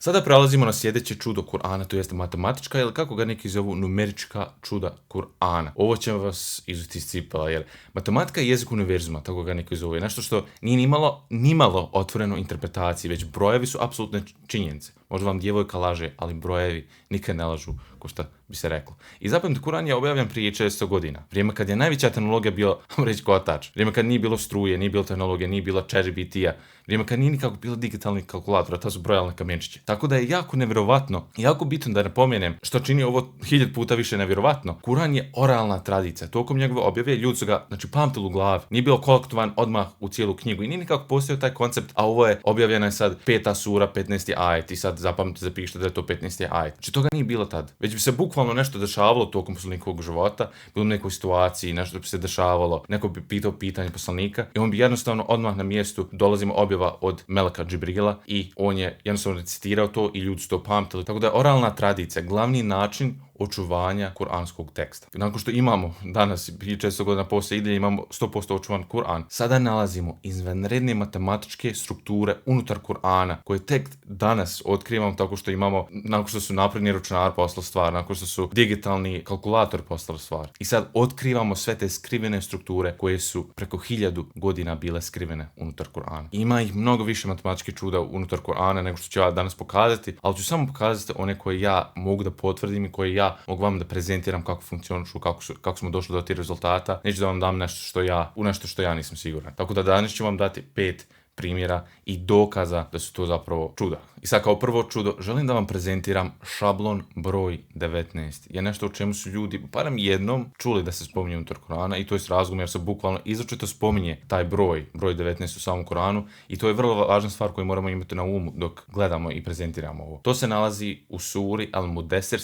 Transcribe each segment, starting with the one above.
Sada prelazimo na sljedeće čudo Kur'ana, to jest matematička ili kako ga neki zovu numerička čuda Kur'ana. Ovo će vas izuti iz cipela, jer matematika je jezik univerzuma, tako ga neki zove. Nešto što nije nimalo otvoreno interpretaciji, već brojevi su apsolutne činjenice. Možda vam djevojka laže, ali brojevi nikad ne lažu, ko što bi se reklo. I zapamtite, Kur'an je objavljen prije 400 godina. Vrijeme kad je najveća tehnologija bila, reći kotač. Vrijeme kad nije bilo struje, nije bilo tehnologije, nije bilo ChatGPT-a. Vrijeme kad nije nikako bilo digitalni kalkulatora, to su brojalne kamenčiće. Tako da je jako nevjerovatno, jako bitno da napomenem, što čini ovo 1000 puta više nevjerovatno. Kur'an je oralna tradicija. Tokom njegove objave ljudi su ga, pamtili u glavi. Nije bilo kolektovan odmah u cijelu knjigu i nije nikako postojao taj koncept, a ovo je objavljena je sad 5. sura, 15. ajet i sad zapamtite, zapišite da je to 15. ajet. Znači toga nije bilo tad. Već bi se bukvalno nešto dešavalo tokom poslanikovog života, bilo u nekoj situaciji, nešto bi se dešavalo, neko bi pitao pitanje poslanika i on bi jednostavno odmah na mjestu dolazimo objava od Meleka Džibrila i on je jednostavno recitirao to i ljudi su to pamtili. Tako da je oralna tradicija glavni način očuvanja kuranskog teksta. Nakon što imamo danas, 400 godina poslije ide, imamo 100% očuvan Kur'an, sada nalazimo izvanredne matematičke strukture unutar Kur'ana, koje tek danas otkrivamo tako što imamo, nakon što su napredni računar poslali stvar, nakon što su digitalni kalkulator poslali stvar. I sad otkrivamo sve te skrivene strukture koje su preko 1000 godina bile skrivene unutar Kur'ana. Ima ih mnogo više matematičkih čuda unutar Kur'ana nego što ću ja danas pokazati, ali ću samo pokazati one koje ja mogu da potvrdim i koje ja mogu vam da prezentiram kako funkcionišu, kako smo došli do tih rezultata. Neću da vam dam nešto što ja nisam siguran. Tako da danas ću vam dati 5 primjera i dokaza da su to zapravo čuda. I sad kao prvo čudo želim da vam prezentiram šablon broj 19. Je nešto o čemu su ljudi barem jednom čuli da se spominje unutar Kur'ana i to je s razlogom jer se bukvalno izričito spominje taj broj 19 u samom Kur'anu i to je vrlo važna stvar koju moramo imati na umu dok gledamo i prezentiramo ovo. To se nalazi u suri Al-Mudesir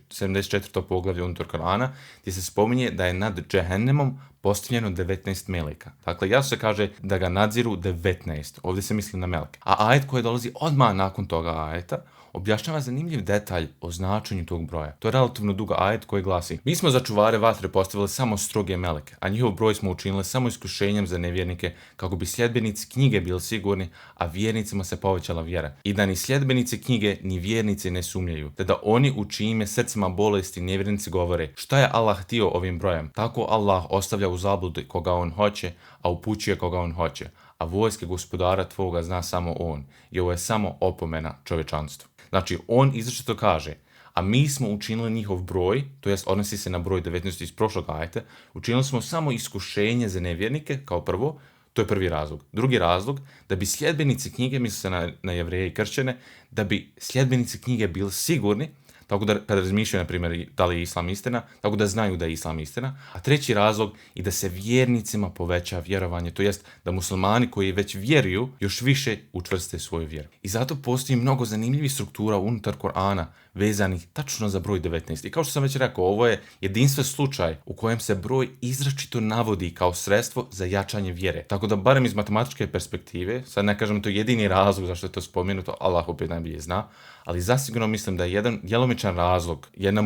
74. poglavlje unutar Kur'ana gdje se spominje da je nad Džehennemom postavljeno 19 meleka. Dakle, jasno se kaže da ga nadziru 19. Ovdje se misli na meleke. A ajet koji dolazi odmah nakon toga ajeta objašnjava zanimljiv detalj o značenju tog broja. To je relativno duga ajet koji glasi: mi smo za čuvare vatre postavili samo stroge meleke, a njihov broj smo učinili samo iskušenjem za nevjernike, kako bi sljedbenici knjige bili sigurni, a vjernicima se povećala vjera. I da ni sljedbenici knjige ni vjernici ne sumnjaju, te da oni u čijim je srcima bolesti nevjernici govore: šta je Allah htio ovim brojem? Tako Allah ostavlja u zabludi koga on hoće, a upućuje koga on hoće. A vojske gospodara tvoga zna samo on. I ovo je samo opomena čovječanstvu. Znači, on izričito kaže: a mi smo učinili njihov broj, to jest odnosi se na broj 19 iz prošlog ajeta, učinili smo samo iskušenje za nevjernike, kao prvo, to je prvi razlog. Drugi razlog, da bi sljedbenici knjige, misli se na Jevreje i Kršćane, da bi sljedbenici knjige bili sigurni, tako da kada razmišljaju, na primjer, da li je islam istina, tako da znaju da je islam istina. A treći razlog i da se vjernicima poveća vjerovanje, to jest da muslimani koji već vjeruju još više učvrste svoju vjeru. I zato postoji mnogo zanimljivih struktura unutar Kur'ana vezanih tačno za broj 19. I kao što sam već rekao, ovo je jedinstven slučaj u kojem se broj izračito navodi kao sredstvo za jačanje vjere. Tako da barem iz matematičke perspektive, sad ne kažem to je jedini razlog zašto je to spomenuto, Allah opet najbolje zna, ali zasigurno mislim da je jedan djelomičan razlog, jedna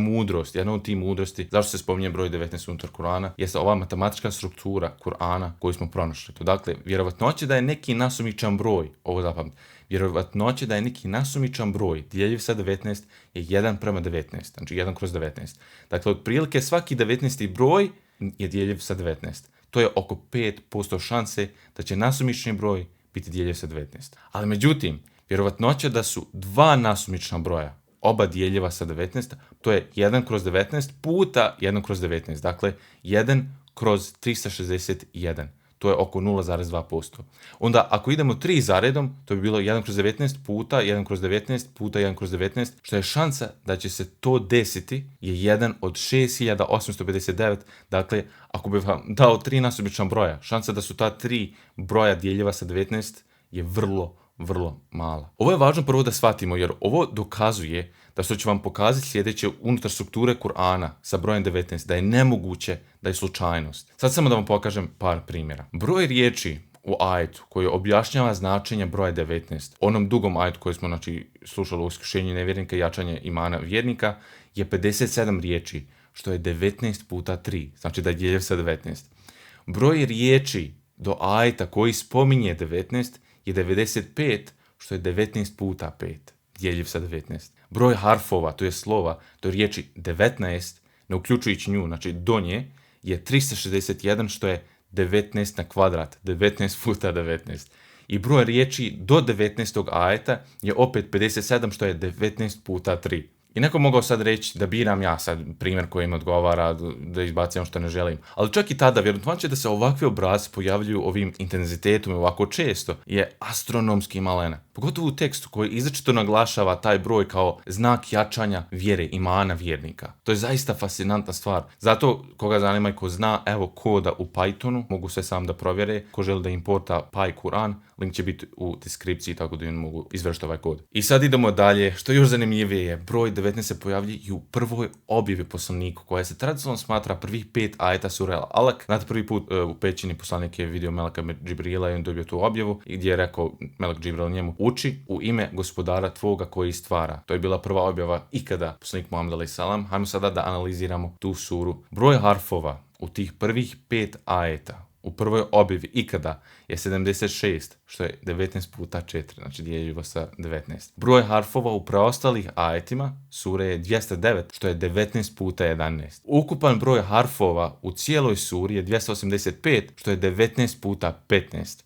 od tih mudrosti zašto se spominje broj 19 unutar Kur'ana, jeste ova matematička struktura Kur'ana koju smo pronašli. To dakle, vjerovatnoće da je neki nasumičan broj, ovo zapamtite, vjerovatnoće da je neki nasumičan broj dijeljiv sa 19 je 1:19, znači 1/19. Dakle, otprilike svaki 19. broj je dijeljiv sa 19. To je oko 5% šanse da će nasumični broj biti dijeljiv sa 19. Ali međutim, vjerovatnoća da su dva nasumična broja oba dijeljiva sa 19, to je 1/19 puta 1/19, dakle 1/361. To je oko 0,2%. Onda ako idemo 3 za redom, to bi bilo 1/19 puta 1/19 puta 1/19, što je šansa da će se to desiti je 1 od 6859. Dakle, ako bih vam dao 3 nasumična broja, šansa da su ta 3 broja dijeljiva sa 19 je vrlo mala. Ovo je važno prvo da shvatimo, jer ovo dokazuje da što ću vam pokazati sljedeće unutar strukture Kur'ana sa brojem 19, da je nemoguće da je slučajnost. Sad samo da vam pokažem par primjera. Broj riječi u ajetu koji objašnjava značenje broja 19, onom dugom ajetu koji smo slušali u iskušenju nevjernika i jačanje imana vjernika, je 57 riječi, što je 19 puta 3, znači da je dijeljiv sa 19. Broj riječi do ajeta koji spominje 19 je 95, što je 19 puta 5. dijeljiv sa 19. Broj harfova, to je slova, to je riječi 19, ne uključujući nju, znači do nje, je 361, što je 19 na kvadrat, 19 puta 19. I broj riječi do 19. ajeta je opet 57, što je 19 puta 3. I neko mogao sad reći da biram ja sad primjer koji im odgovara, da izbacim što ne želim. Ali čak i tada, vjerojatno će da se ovakvi obrasci pojavljuju ovim intenzitetom i ovako često, je astronomski malena. Pogotovo u tekstu koji izričito naglašava taj broj kao znak jačanja vjere, imana vjernika. To je zaista fascinantna stvar. Zato, koga zanima i ko zna, evo koda u Pythonu, mogu se sam da provjere. Ko želi da importa PyQuran, link će biti u deskripciji, tako da im mogu izvršiti ovaj kod. I sad idemo dalje. Što još zanimljivije je, broj 19 se pojavlja i u prvoj objavi poslaniku, koja se tradicionalno smatra prvih 5 ajeta sure Al-Alaq. Znate, prvi put u pećini poslanik je vidio Meleka Džibrila i on dobio tu objavu, gdje je rekao Melek Džibril njemu: uči u ime gospodara tvoga koji stvara. To je bila prva objava ikada poslanik Muhammed a.s. Hajmo sada da analiziramo tu suru. Broj harfova u tih prvih 5 ajeta u prvoj objavi ikada je 76, što je 19 puta 4, znači dijeljivo sa 19. Broj harfova u preostalih ajetima sure je 209, što je 19 puta 11. Ukupan broj harfova u cijeloj suri je 285, što je 19 puta 15.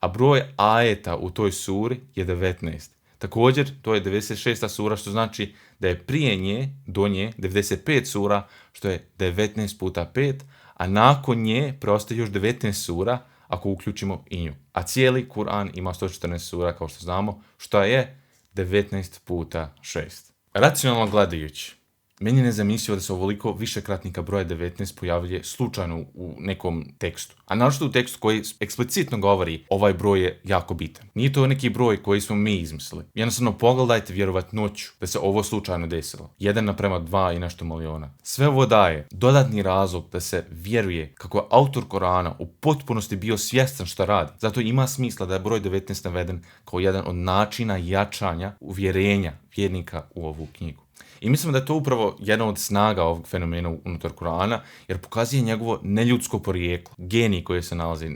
A broj ajeta u toj suri je 19. Također, to je 96. sura, što znači da je prije nje, do nje, 95 sura, što je 19 puta 5, a nakon nje preostaje još 19 sura, ako uključimo i nju. A cijeli Kur'an ima 114 sura, kao što znamo, što je 19 puta 6. Racionalno gledajući, meni je nezamislivo da se ovoliko višekratnika broja 19 pojavljuje slučajno u nekom tekstu. A naročito u tekstu koji eksplicitno govori ovaj broj je jako bitan. Nije to neki broj koji smo mi izmislili. Jednostavno pogledajte vjerovatnoću da se ovo slučajno desilo. 1:2 i nešto miliona. Sve ovo daje dodatni razlog da se vjeruje kako je autor Korana u potpunosti bio svjestan što radi. Zato ima smisla da je broj 19 naveden kao jedan od načina jačanja uvjerenja vjernika u ovu knjigu. I mislim da je to upravo jedna od snaga ovog fenomena unutar Kurana, jer pokazuje njegovo neljudsko porijeklo, genij koji se nalazi.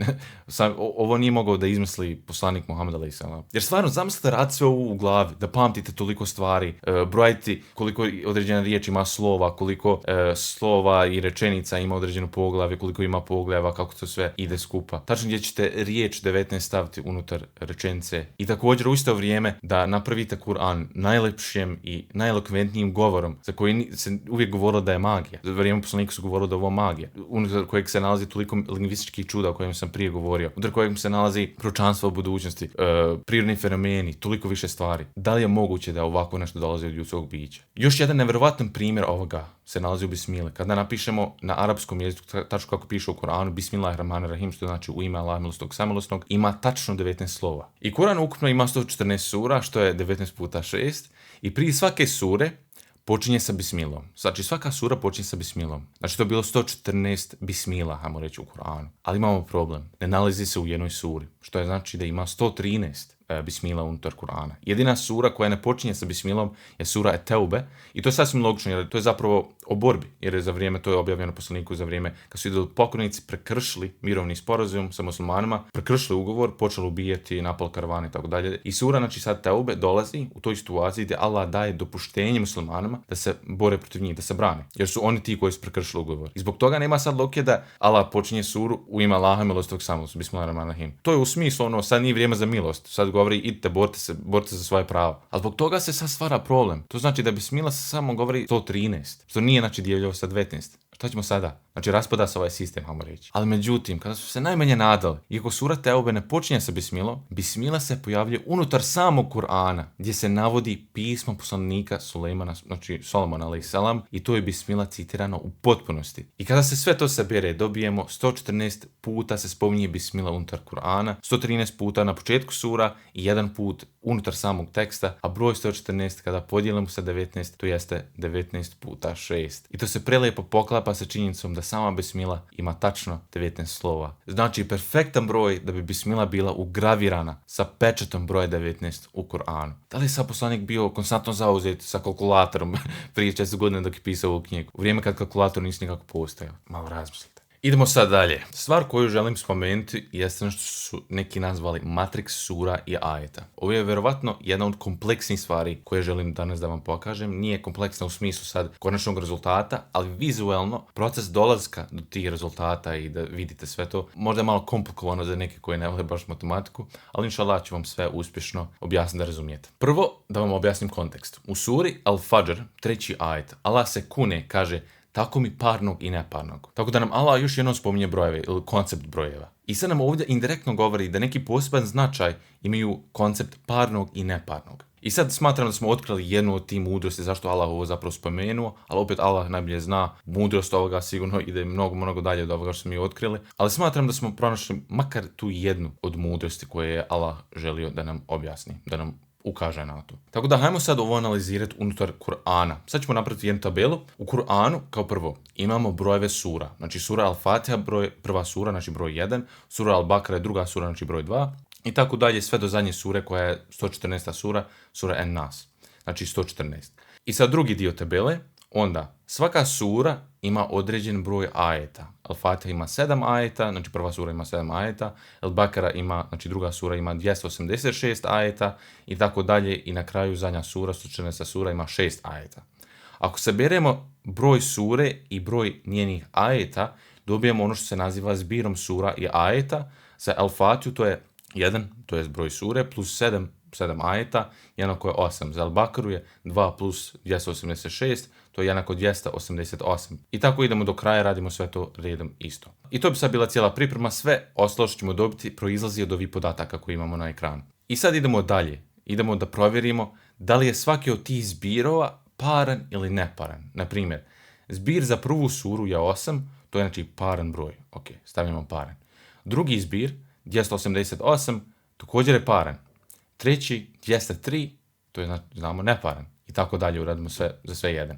Ovo nije mogao da izmisli poslanik Muhammed a.s. Jer stvarno, zamislite rad sve ovo u glavi, da pamtite toliko stvari, brojiti koliko određena riječ ima slova, koliko slova i rečenica ima određeno poglavlje, koliko ima poglavlja, kako to sve ide skupa. Tačno gdje ćete riječ 19 staviti unutar rečenice. I također u isto vrijeme da napravite Kur'an najlepšim i najelokventnijim govorom, za koji se uvijek govorilo da je magija. Za vrijeme poslanika su govorili da je ovo magija, unutar kojeg se nalazi toliko lingvističkih čuda o kojim sam prije govorio, unutar kojeg se nalazi proročanstvo u budućnosti, prirodni fenomeni, toliko više stvari. Da li je moguće da ovako nešto dolazi od ljudskog bića? Još jedan nevjerovatan primjer ovoga se nalazi u Bismile. Kada napišemo na arapskom jeziku, tačno kako piše u Koranu, Bismillahirrahmanirrahim, što znači u ime Allaha milostivog samilosnog, ima tačno 19 slova. I Koran ukupno ima 114 sura, što je 19 puta 6, i prije svake sure počinje sa bismilom. Znači svaka sura počinje sa bismilom. Znači to je bilo 114 bismila, hajmo reći, u Koranu. Ali imamo problem. Ne nalazi se u jednoj suri. Što je znači da ima 113 bismila unutar Kurana. Jedina sura koja ne počinje sa bismilom je sura Et-Teube. I to je sasvim logično, jer to je zapravo o borbi. Jer je za vrijeme, to je objavljeno poslaniku za vrijeme kad su idolopokladnici prekršili mirovni sporazum sa muslimanima, prekršili ugovor, počeli ubijati, napali karavane i tako dalje. I sura, znači sad Teube, dolazi u toj situaciji gdje Allah daje dopuštenje muslimanima da se bore protiv njih, da se brane. Jer su oni ti koji su prekršili ugovor. I zbog toga nema sad logike da Allah počinje suru u ime Allaha milostivog samilosnog. Bismillahirrahmanirrahim. To je u smislu sad nije vrijeme za milost. Sad govori idite, borite za svoje pravo. A zbog toga se sad stvara problem. To znači da bismila se samo govori 113, što nije znači dijeljivo sa 19. Šta ćemo sada? Znači raspada se ovaj sistem, hajmo reći. Ali međutim, kada su se najmanje nadali, iako sura Teube ne počinje sa bismilom, bismila se pojavljuje unutar samog Kur'ana, gdje se navodi pismo poslanika Sulejmana, znači Solomona a.s. i to je bismila citirano u potpunosti. I kada se sve to sabere, dobijemo 114 puta se spominje bismila unutar Kur'ana, 113 puta na početku sura i jedan put unutar samog teksta, a broj 114 kada podijelimo sa 19, to jeste 19 puta 6. I to se prelijepo poklapa sa činjenicom da sama bismila ima tačno 19 slova. Znači perfektan broj da bi bismila bila ugravirana sa pečatom broja 19 u Kur'anu. Da li je sad poslanik bio konstantno zauzet sa kalkulatorom prije 4 godina dok je pisao ovu knjigu? U vrijeme kad kalkulator nisi nikako postojao. Malo razmislite. Idemo sad dalje. Stvar koju želim spomenuti jeste nešto što su neki nazvali matriks sura i ajeta. Ovo je vjerovatno jedna od kompleksnih stvari koje želim danas da vam pokažem. Nije kompleksna u smislu sad konačnog rezultata, ali vizualno proces dolaska do tih rezultata i da vidite sve to možda je malo komplikovano za neke koji ne vole baš matematiku, ali inšallah ću vam sve uspješno objasniti da razumijete. Prvo, da vam objasnim kontekst. U suri Al-Fajr, 3. ajet, Allah se kune, kaže tako mi parnog i neparnog. Tako da nam Allah još jednom spominje brojeve ili koncept brojeva. I sad nam ovdje indirektno govori da neki poseban značaj imaju koncept parnog i neparnog. I sad smatram da smo otkrili jednu od tih mudrosti zašto Allah ovo zapravo spomenuo, ali opet Allah najbolje zna, mudrost ovoga sigurno ide mnogo dalje od ovoga što smo mi otkrili, ali smatram da smo pronašli makar tu jednu od mudrosti koje je Allah želio da nam objasni, da nam ukaže na to. Tako da hajmo sad ovo analizirati unutar Kur'ana. Sad ćemo napraviti jednu tabelu. U Kur'anu, kao prvo, imamo brojeve sura. Znači sura Al-Fatiha, prva sura, znači broj 1, sura Al-Bakara je druga sura, znači broj 2, i tako dalje sve do zadnje sure koja je 114. sura, sura En-Nas, znači 114. I sad drugi dio tabele, onda svaka sura ima određen broj ajeta. Al-Fatiha ima 7 ajeta, znači prva sura ima 7 ajeta, Al-Bakara ima, znači druga sura ima 286 ajeta i tako dalje i na kraju zadnja sura, 114. sura ima 6 ajeta. Ako saberemo broj sure i broj njenih ajeta, dobijemo ono što se naziva zbirom sura i ajeta. Za Al-Fatihu to je 1, to je broj sure, plus 7 ajeta, jednako je 8. Za Al-Bakaru je 2 plus 286, to je jednako 288. I tako idemo do kraja, radimo sve to redom isto. I to bi sad bila cijela priprema, sve ostalo što ćemo dobiti proizlazi od ovih podataka koje imamo na ekranu. I sad idemo dalje, idemo da provjerimo da li je svaki od tih zbirova paran ili neparan. Naprimjer, zbir za prvu suru je 8, to je znači paran broj. Ok, stavljamo paran. Drugi zbir, 288, također je paran. Treći, 203, to je, znamo, neparan. I tako dalje, uradimo sve za sve jedan.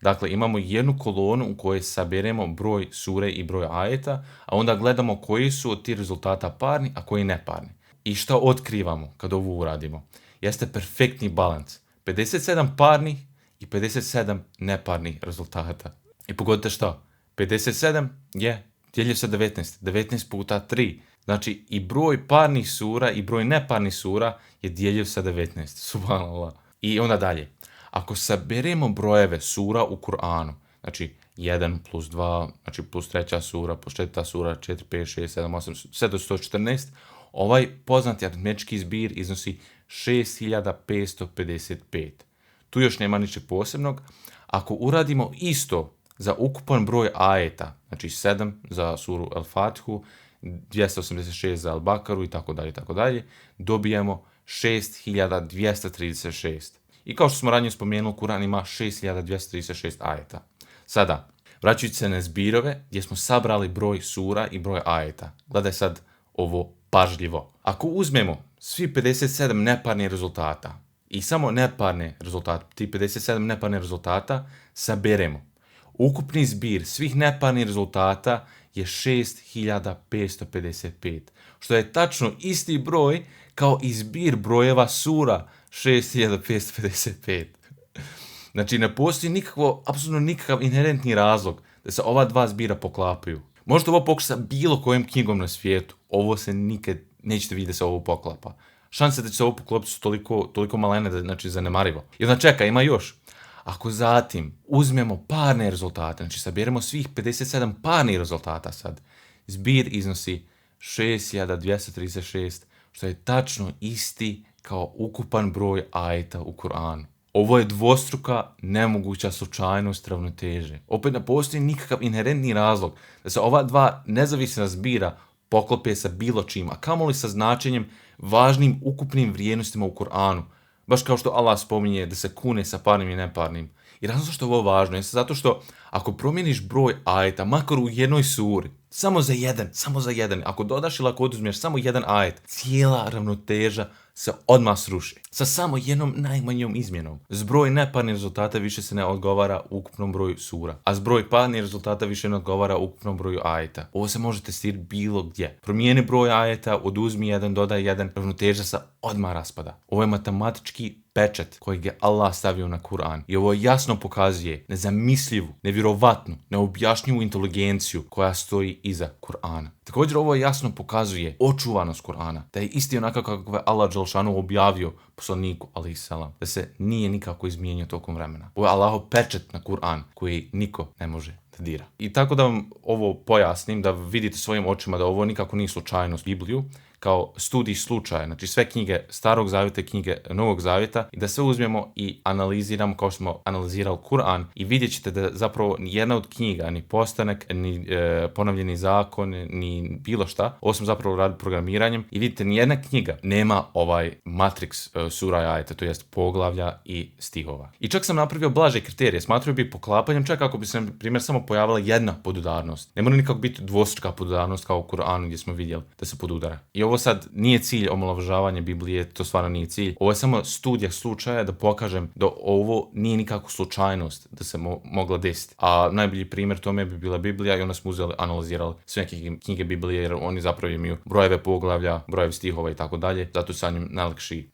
Dakle, imamo jednu kolonu u kojoj saberemo broj sure i broj ajeta, a onda gledamo koji su od tih rezultata parni, a koji neparni. I šta otkrivamo kad ovo uradimo? Jeste perfektni balans. 57 parnih i 57 neparnih rezultata. I pogodite što? 57 je dijelio sa 19. 19 puta 3. Znači i broj parnih sura i broj neparnih sura je dijelio sa 19. Subhanallah. I onda dalje. Ako saberemo brojeve sura u Kur'anu, znači 1 plus 2, znači plus treća sura, plus četvrta sura, 4, 5, 6, 7, 8, sve do 114, ovaj poznati aritmetički zbir iznosi 6555. Tu još nema ničeg posebnog. Ako uradimo isto za ukupan broj ajeta, znači 7 za suru Al-Fatihu, 286 za Al-Bakaru i tako dalje, dobijemo 6236. I kao što smo ranije spomenuli, Kur'an ima 6236 ajeta. Sada, vraćajući se na zbirove gdje smo sabrali broj sura i broj ajeta. Gledaj sad ovo pažljivo. Ako uzmemo svi 57 neparnih rezultata i samo neparne rezultate, ti 57 neparnih rezultata saberemo, ukupni zbir svih neparnih rezultata je 6555, što je tačno isti broj kao i zbir brojeva sura 6555. Znači, ne postoji apsolutno nikakav inherentni razlog da se ova dva zbira poklapaju. Možete ovo pokušati sa bilo kojom knjigom na svijetu, ovo se nikad nećete vidjeti da se ovo poklapa. Šanse da će se ovo poklopiti su toliko malene da znači zanemarivo. I onda čeka, ima još. Ako zatim uzmemo parne rezultate, znači saberemo svih 57 parnih rezultata sad, zbir iznosi 6236, što je tačno isti kao ukupan broj ajeta u Kur'anu. Ovo je dvostruka, nemoguća slučajnost ravnoteže. Opet ne postoji nikakav inherentni razlog da se ova dva nezavisna zbira poklope sa bilo čim, a kamoli sa značenjem važnim ukupnim vrijednostima u Kur'anu. Baš kao što Allah spominje da se kune sa parnim i neparnim. I razlog što je ovo važno je zato što ako promijeniš broj ajeta, makar u jednoj suri, samo za jedan, ako dodaš ili ako oduzmeš samo jedan ajet, cijela ravnoteža se odmah sruši. Sa samo jednom najmanjom izmjenom. Zbroj neparnih rezultata više se ne odgovara ukupnom broju sura, a zbroj parnih rezultata više ne odgovara ukupnom broju ajeta. Ovo se može testirati bilo gdje. Promijeni broj ajeta, oduzmi jedan, dodaj jedan, ravnoteža se odmah raspada. Ovo je matematički pečat kojeg je Allah stavio na Kur'an. I ovo jasno pokazuje nezamislivu, nevjerovatnu, neobjašnjivu inteligenciju koja stoji iza Kur'ana. Također ovo jasno pokazuje očuvanost Kur'ana, da je isti onako kako je Allah dželešanu objavio poslaniku alejhi selam, da se nije nikako izmijenio tokom vremena. Ovo je Allahov pečat na Kur'an koji niko ne može da dira. I tako da vam ovo pojasnim, da vidite svojim očima da ovo nikako nije slučajnost Bibliju, kao studij slučaja, znači sve knjige Starog zavjeta i knjige Novog zavjeta, i da sve uzmemo i analiziramo kao što smo analizirali Kur'an, i vidjet ćete da zapravo nijedna od knjiga, ni Postanak, ni Ponovljeni zakon, ni bilo šta, ovo sam zapravo radio programiranjem, i vidite nijedna knjiga nema ovaj matriks sura i ajeta, to jest poglavlja i stihova. I čak sam napravio blaže kriterije, smatrao bi poklapanjem, čak ako bi se na primjer samo pojavila jedna podudarnost. Ne mora nikako biti dvostruka podudarnost kao u Kur'anu gdje smo vidjeli da se podudara. I ovo sad nije cilj omalovažavanje Biblije, to stvarno nije cilj. Ovo je samo studija slučaja da pokažem da ovo nije nikako slučajnost da se mogla desiti. A najbolji primjer tome bi bila Biblija, i onda smo uzeli, analizirali sve knjige Biblije, jer oni zapravo imaju brojeve poglavlja, brojeve stihova i tako dalje. Zato sa njim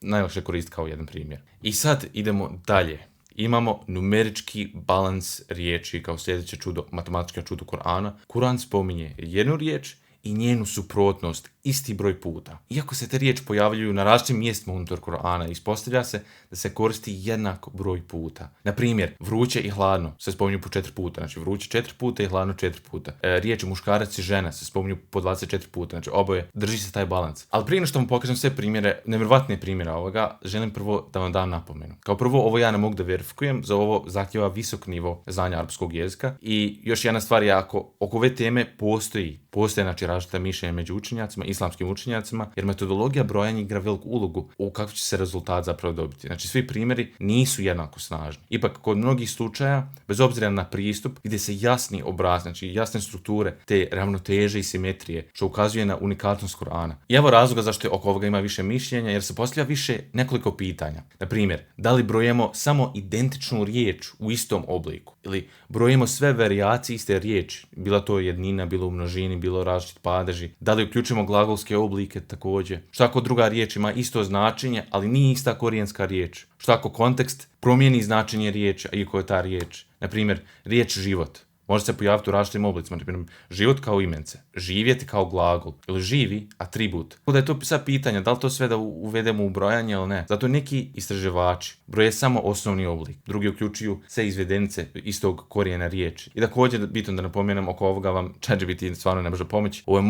najlakše koristiti kao jedan primjer. I sad idemo dalje. Imamo numerički balans riječi kao sljedeće čudo, matematičko čudo Kur'ana. Kur'an spominje jednu riječ i njenu suprotnost isti broj puta. Iako se te riječi pojavljuju na različitim mjestima unutar Kur'ana, ispostavlja se da se koristi jednak broj puta. Na primjer, vruće i hladno se spominju po 4 puta, znači vruće 4 puta i hladno 4 puta. Riječi muškarac i žena se spominju po 24 puta, znači oboje drži se taj balans. Ali prije što vam pokažem sve primjere, nevjerovatne primjere ovoga, želim prvo da vam dam napomenu. Kao prvo, ovo ja ne mogu da verifikujem, za ovo zahtjeva visok nivo znanja arapskog jezika, i još jedna stvar je, ako oko ove teme postoje znači različita mišljenja među učenjacima, islamskim učenjacima, jer metodologija brojanja igra veliku ulogu u kakvi će se rezultat zapravo dobiti. Znači svi primjeri nisu jednako snažni. Ipak kod mnogih slučaja, bez obzira na pristup, gdje se jasni obraz, znači jasne strukture, te ravnoteže i simetrije, što ukazuje na unikatnost Kur'ana. I evo razloga zašto je oko ovoga ima više mišljenja, jer se postavlja više nekoliko pitanja. Na primjer, da li brojimo samo identičnu riječ u istom obliku, ili brojimo sve varijacije iste riječi, bila to jednina, bilo u množini, bilo različit padeži, da li uključimo glagolske oblike također, što ako druga riječ ima isto značenje, ali nije ista korijenska riječ, što ako kontekst promijeni značenje riječi, a iako je ta riječ, na primjer, riječ život može se pojaviti u različitim oblicima, na primjer, život kao imence, živjeti kao glagol, ili živi atribut. Tako da je to sad pitanje, da li to sve da uvedemo u brojanje ili ne. Zato neki istraživači broje samo osnovni oblik, drugi uključuju sve izvedenice istog korijena riječi. I također, bitno da napomenem, oko ovoga vam ChatGPT stvarno ne može pomoći. Ovo je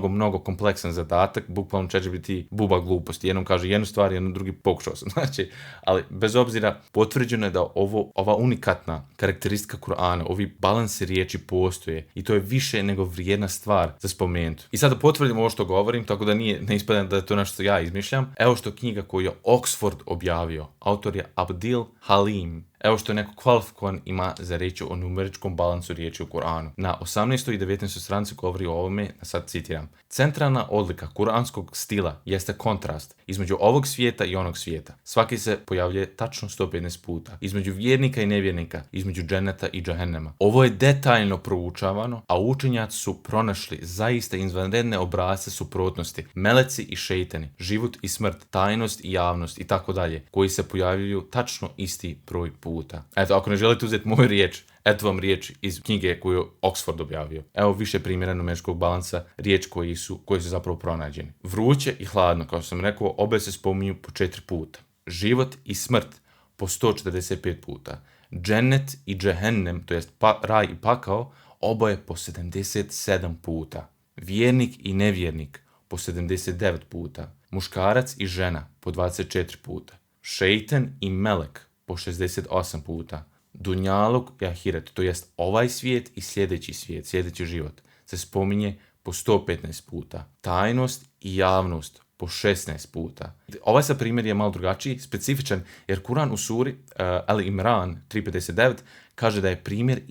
mnogo kompleksan zadatak, bukvalno ChatGPT buba gluposti. Jednom kaže jednu stvar, jednom drugi pokušao sam. Znači, ali bez obzira, potvrđeno je da ova unikatna karakteristika Kur'ana, ovi balans riječi postoje, i to je više nego vrijedna stvar za spomenuti. I sada potvrdim ovo što govorim, tako da ne ispadam da je to nešto što ja izmišljam. Evo što knjiga koju je Oxford objavio, autor je Abdil Halim. Evo što neko kvalifikovan ima za reći o numeričkom balansu riječi u Kur'anu. Na 18. i 19. stranici govori o ovome, sad citiram. Centralna odlika kuranskog stila jeste kontrast između ovog svijeta i onog svijeta. Svaki se pojavljuje tačno 115 puta. Između vjernika i nevjernika, između dženeta i džahennema. Ovo je detaljno proučavano, a učenjaci su pronašli zaista izvanredne obrasce suprotnosti, meleci i šejtani, život i smrt, tajnost i javnost i tako dalje, koji se pojavljuju tačno isti broj puta. Eto, ako ne želite uzeti moju riječ, eto vam riječ iz knjige koju je Oxford objavio. Evo više primjera numeričkog balansa, riječ koji su zapravo pronađeni. Vruće i hladno, kao što sam rekao, obe se spominju po 4 puta. Život i smrt po 145 puta. Džennet i džehennem, to jest raj i pakao, oboje po 77 puta. Vjernik i nevjernik po 79 puta. Muškarac i žena po 24 puta. Šejtan i melek po 68 puta. Dunjaluk i ahiret, to jest ovaj svijet i sljedeći život, se spominje po 115 puta. Tajnost i javnost po 16 puta. Ovaj sad primjer je malo drugačiji, specifičan, jer Kur'an u suri Ali Imran 3.59 kaže da je primjer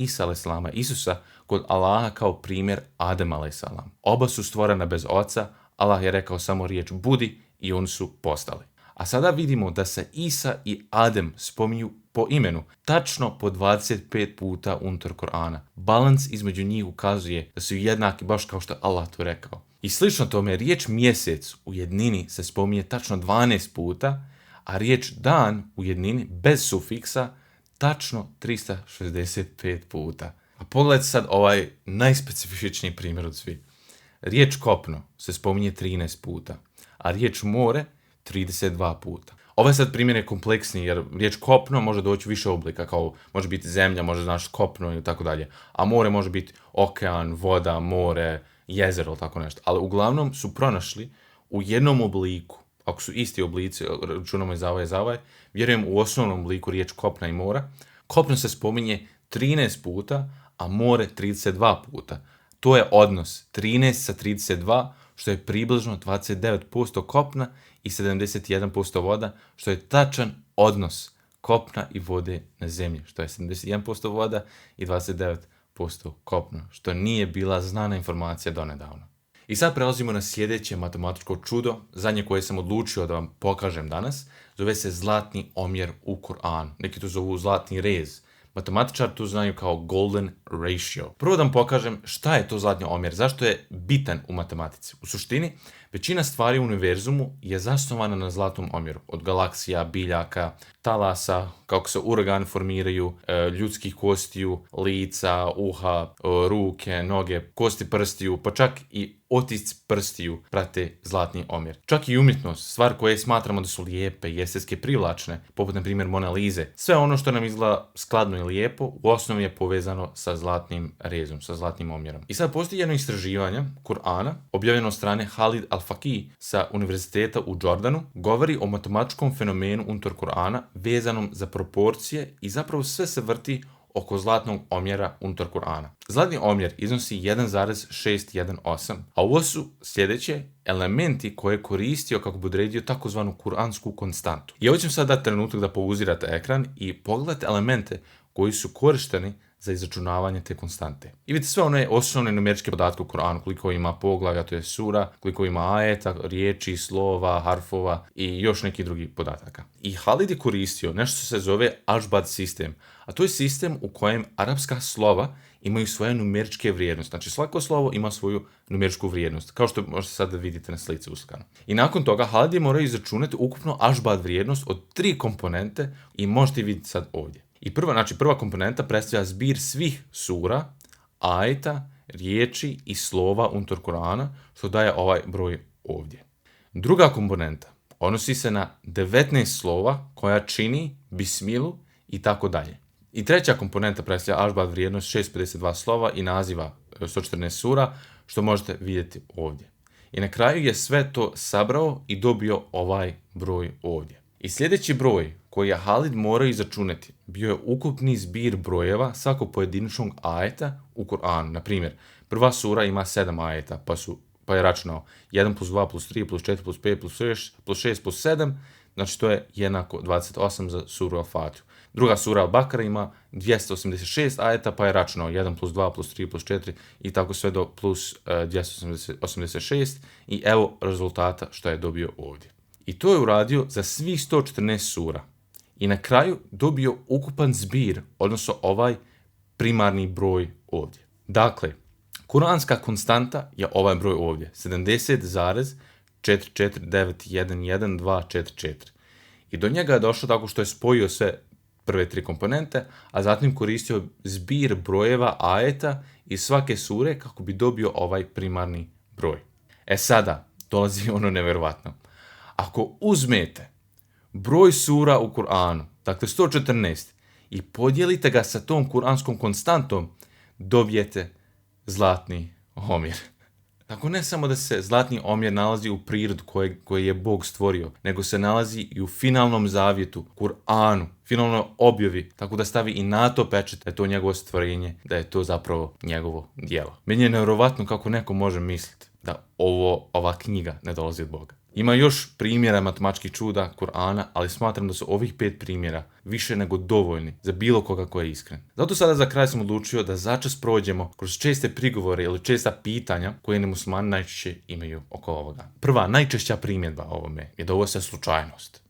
Isusa kod Allaha kao primjer Adem a.s. Oba su stvorena bez oca, Allah je rekao samo riječ budi i oni su postali. A sada vidimo da se Isa i Adem spominju po imenu, tačno po 25 puta unutar Kur'ana. Balans između njih ukazuje da su jednaki, baš kao što je Allah to rekao. I slično tome, riječ mjesec u jednini se spominje tačno 12 puta, a riječ dan u jednini bez sufiksa tačno 365 puta. A pogledajte sad ovaj najspecifičniji primjer od svih. Riječ kopno se spominje 13 puta, a riječ more 32 puta. Ovaj sad primjer je kompleksniji jer riječ kopno može doći više oblika, kao može biti zemlja, može znaš kopno i tako dalje, a more može biti okean, voda, more, jezero ili tako nešto. Ali uglavnom su pronašli u jednom obliku, ako su isti oblici, računamo i zavaj, vjerujem u osnovnom obliku riječ kopna i mora. Kopno se spominje 13 puta, a more 32 puta. To je odnos 13 sa 32, što je približno 29% kopna i 71% voda, što je tačan odnos kopna i vode na zemlji, što je 71% voda i 29% kopna, što nije bila znana informacija donedavno. I sad prelazimo na sljedeće matematičko čudo, zadnje koje sam odlučio da vam pokažem danas, zove se zlatni omjer u Kur'anu. Neki to zovu zlatni rez. Matematičari to znaju kao golden ratio. Prvo da vam pokažem šta je to zlatni omjer, zašto je bitan u matematici. U suštini, većina stvari u univerzumu je zasnovana na zlatnom omjeru. Od galaksija, biljaka, talasa, kako se uragani formiraju, ljudskih kostiju, lica, uha, ruke, noge, kosti prstiju, pa čak i otisci prstiju prate zlatni omjer. Čak i umjetnost, stvar koje smatramo da su lijepe i estetski privlačne, poput na primjer Mona Lise, sve ono što nam izgleda skladno i lijepo, u osnovi je povezano sa zlatnim rezom, sa zlatnim omjerom. I sad postoji jedno istraživanje Kur'ana, objavljeno od strane Halid Al-Faqih sa univerziteta u Jordanu, govori o matematičkom fenomenu unutar Kur'ana vezanom za proporcije i zapravo sve se vrti oko zlatnog omjera unutar Kur'ana. Zlatni omjer iznosi 1,618, a ovo su sljedeće elementi koje je koristio kako bi odredio takozvanu kuransku konstantu. I ovo ću sad dati trenutak da pauzirate ekran i pogledate elemente koji su korišteni za izračunavanje te konstante. I vidite sve one osnovne numeričke podatke u Kur'anu, koliko ima poglavlja, to je sura, koliko ima ajeta, riječi, slova, harfova i još neki drugi podataka. I Halid je koristio nešto što se zove Ashbad sistem, a to je sistem u kojem arapska slova imaju svoje numeričke vrijednosti. Znači svako slovo ima svoju numeričku vrijednost, kao što možete sad da vidite na slici uslikano. I nakon toga Halid je morao izračunati ukupno Ashbad vrijednost od 3 komponente i možete vidjeti sad ovdje. I prva komponenta predstavlja zbir svih sura, ajeta, riječi i slova unutar Kur'ana, što daje ovaj broj ovdje. Druga komponenta odnosi se na 19 slova koja čini bismilu i tako dalje. I treća komponenta predstavlja Ashbad vrijednost 652 slova i naziva 114 sura, što možete vidjeti ovdje. I na kraju je sve to sabrao i dobio ovaj broj ovdje. I sljedeći broj koji je Halid morao izračunati bio je ukupni zbir brojeva svakog pojedinačnog ajeta u Kur'anu. Na primjer, prva sura ima 7 ajeta, pa je računao 1 plus 2 plus 3 plus 4 plus 5 plus 6 plus 7, znači to je jednako 28 za suru Al-Fatihu. Druga sura Al-Bakara ima 286 ajeta, pa je računao 1 plus 2 plus 3 plus 4 i tako sve do plus 286 i evo rezultata što je dobio ovdje. I to je uradio za svih 114 sura. I na kraju dobio ukupan zbir, odnosno ovaj primarni broj ovdje. Dakle, kuranska konstanta je ovaj broj ovdje, 70,4491124. I do njega je došlo tako što je spojio sve prve 3 komponente, a zatim koristio zbir brojeva ajeta iz svake sure kako bi dobio ovaj primarni broj. E sada, dolazi ono nevjerovatno. Ako uzmete broj sura u Kur'anu, dakle 114, i podijelite ga sa tom kuranskom konstantom, dobijete zlatni omjer. Tako ne samo da se zlatni omjer nalazi u prirodu koji je Bog stvorio, nego se nalazi i u finalnom zavjetu, Kur'anu, finalnoj objavi, tako da stavi i na to pečat da je to njegovo stvorenje, da je to zapravo njegovo djelo. Meni je nevjerovatno kako neko može misliti da ova knjiga ne dolazi od Boga. Ima još primjera matematičkih čuda Kur'ana, ali smatram da su ovih 5 primjera više nego dovoljni za bilo koga ko je iskren. Zato sada za kraj sam odlučio da začas prođemo kroz česte prigovore ili česta pitanja koje nemuslimani najčešće imaju oko ovoga. Prva, najčešća primjedba ovome je da ovo sve slučajnost.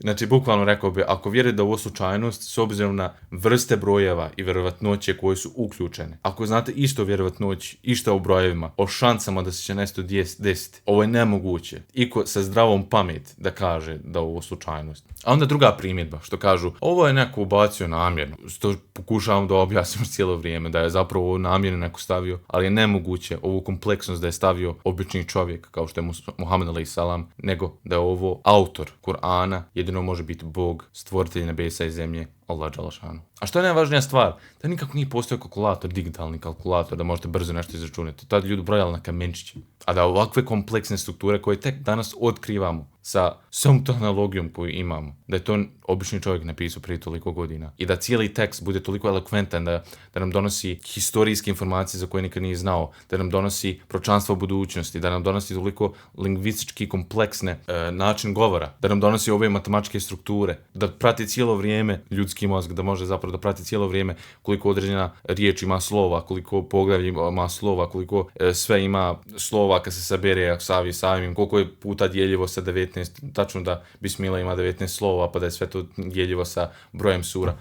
Znači, bukvalno rekao bi, ako vjerujete da ovo slučajnost, s obzirom na vrste brojeva i vjerovatnoće koje su uključene, ako znate isto vjerovatnoći, isto o brojevima, o šansama da se će nešto desiti, ovo je nemoguće. Iko sa zdravom pamet da kaže da je ovo slučajnost. A onda druga primjedba, što kažu, ovo je neko ubacio namjerno, što pokušavam da objasnim cijelo vrijeme, da je zapravo ovo namjerno neko stavio, ali je nemoguće ovu kompleksnost da je stavio obični čovjek, kao što je Muhammed a.s., nego da je ovo autor Kur'ana, jedino može biti Bog, stvoritelj nebesa i zemlje, Allah dželešanu. A što je najvažnija stvar? Da nikako nije postojao kalkulator, digitalni kalkulator, da možete brzo nešto izračunati. Tad ljudi brojali na kamenčiće. A da ovakve kompleksne strukture koje tek danas otkrivamo sa svom tehnologijom koju imamo, da je to obični čovjek napisao prije toliko godina. I da cijeli tekst bude toliko elokventan da nam donosi historijske informacije za koje nikad nije znao, da nam donosi proročanstvo budućnosti, da nam donosi toliko lingvistički kompleksne način govora, da nam donosi ove matematičke strukture, da prati cijelo vrijeme ljudski mozak, da može zapravo da prati cijelo vrijeme koliko određena riječ ima slova, koliko poglavlja ima slova, koliko sve ima slova kad se sabere samim, koliko je puta dijeljivo sa 19, tačno da Bismila ima 19 slova, pa da je sve to dijeljivo sa brojem sura.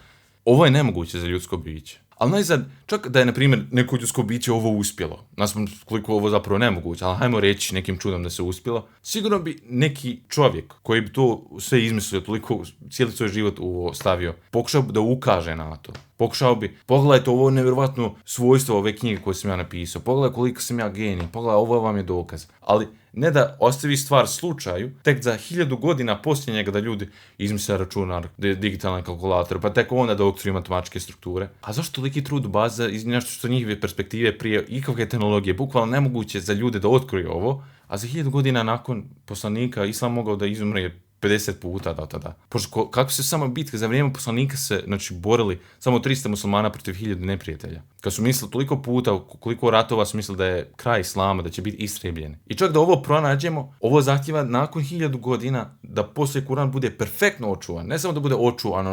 Ovo je nemoguće za ljudsko biće. Ali najzad, čak da je, na primjer, neko ljudsko biće ovo uspjelo, naspram koliko ovo zapravo nemoguće, ali hajmo reći nekim čudom da se uspjelo, sigurno bi neki čovjek koji bi to sve izmislio, toliko cijeli svoj život stavio, pokušao bi da ukaže na to. Pokušao bi, pogledajte ovo nevjerovatno svojstvo ove knjige koje sam ja napisao, pogledaj koliko sam ja genij, pogledaj, ovo vam je dokaz. Ali ne da ostavi stvar slučaju, tek za 1000 godina poslije njega da ljudi izmisle računar, digitalni kalkulator, pa tek onda da otkriju matematičke strukture. A zašto toliki trud baza iz nešto što njihove perspektive prije ikakve tehnologije, bukvalno nemoguće za ljude da otkriju ovo, a za 1000 godina nakon poslanika Islam mogao da izumre 50 puta do tada. Pošto kako se samo bitke za vrijeme poslanika se borili samo 300 muslimana protiv 1000 neprijatelja. Kad su mislili toliko puta, koliko ratova su mislili da je kraj islama, da će biti istrebljeni. I čak da ovo pronađemo, ovo zahtjeva nakon 1000 godina da poslije Kur'an bude perfektno očuvan. Ne samo da bude očuvan,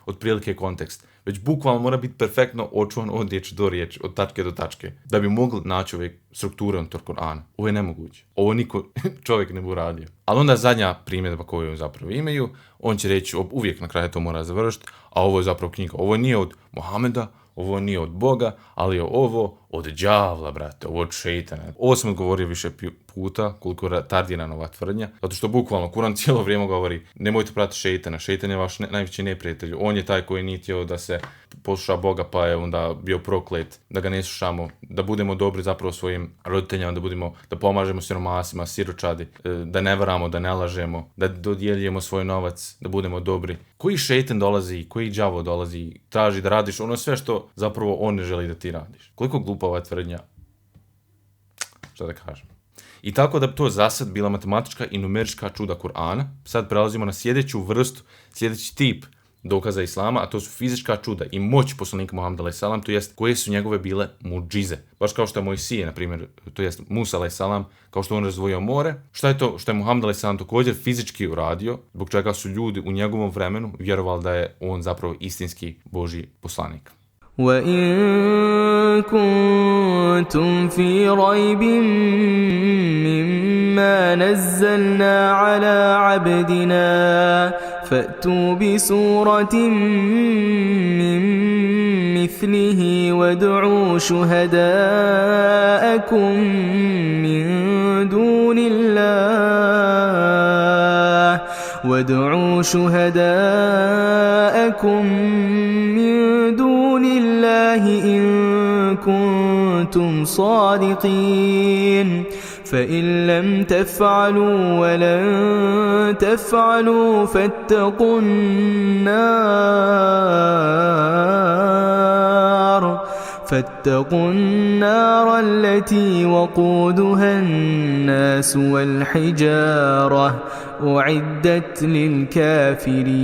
otprilike kontekst, već bukvalno mora biti perfektno očuvan od riječi do riječi, od tačke do tačke, da bi mogli naći ove strukture unutar Kur'ana. Ovo je nemoguće. Ovo niko čovjek ne bi uradio. Ali onda zadnja primjedba koju zapravo imaju, on će reći, uvijek na kraju to mora završiti, a ovo je zapravo knjiga. Ovo nije od Muhameda, ovo nije od Boga, ali je ovo od đavla, brate, ovo od šeitana. Ovo sam odgovorio više puta, koliko je retardirana ova tvrdnja, zato što bukvalno Kur'an cijelo vrijeme govori, nemojte pratiti šeitana, šeitan je vaš najveći neprijatelj, on je taj koji nije htio da se posluša Boga, pa je onda bio proklet, da ga ne slušamo, da budemo dobri zapravo svojim roditeljima, da pomažemo siromasima, siročadi, da ne varamo, da ne lažemo, da dodjeljujemo svoj novac, da budemo dobri. Koji šeitan dolazi, koji đavo dolazi, traži da radiš ono sve što zapravo on ne želi da ti radiš. Koliko glupa ova tvrdnja? Šta da kažem? I tako da bi to za sad bila matematička i numerička čuda Kur'ana, sad prelazimo na sljedeću vrstu, sljedeći tip dokaza Islama, a to su fizička čuda i moć poslanika Muhammeda a.s., to jest koje su njegove bile muđize. Baš kao što je Mojsije, na primjer, to jest Musa a.s., kao što on razdvojio more. Šta je to što je Muhammed a.s. također fizički uradio, zbog čega su ljudi u njegovom vremenu vjerovali da je on zapravo istinski Božji poslanik. وَإِن كُنتُمْ فِي رَيْبٍ مِّمَّا نَزَّلْنَا عَلَىٰ عَبْدِنَا فَأْتُوا بِسُورَةٍ مِّن مِّثْلِهِ وَادْعُوا شُهَدَاءَكُم مِّن دُونِ الله إن كنتم صادقين فإن لم تفعلوا ولن تفعلوا فاتقوا النار التي وقودها الناس والحجارة أعدت للكافرين.